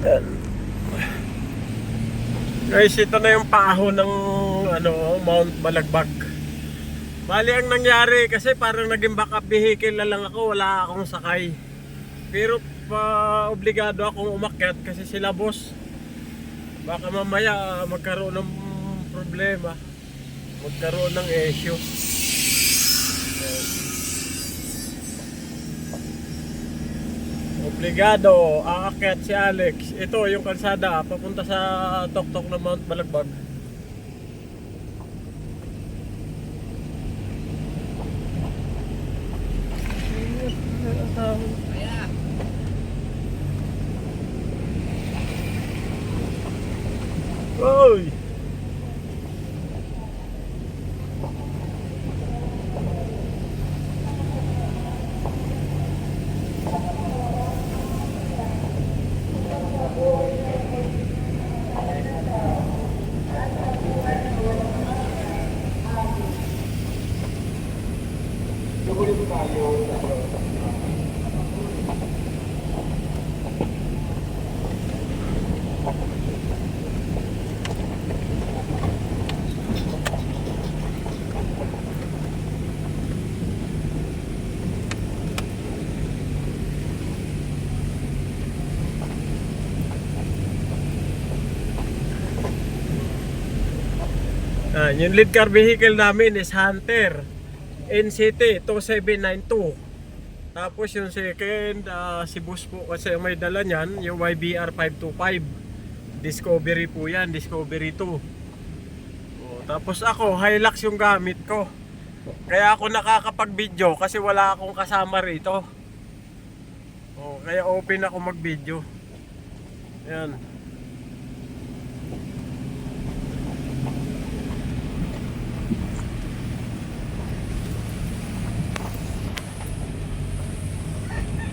Yan. Guys, ito na yung paahon ng Mount Balagbag. Bali ang nangyari kasi parang naging backup vehicle na lang ako, wala akong sakay. Pero obligado akong umakyat kasi sila boss. Baka mamaya magkaroon ng problema, magkaroon ng issue. Obligado aakyat si Alex. Ito yung kalsada papunta sa tuktok ng Mount Balagbag. Oy! Yung lead car vehicle namin is Hunter NCT 2792. Tapos yung second, si boss po kasi may dala niyan, yung YBR 525. Discovery po yan, Discovery 2. Tapos ako, Hilux yung gamit ko. Kaya ako nakakapag-video kasi wala akong kasama rito. Kaya open ako mag-video. Yan.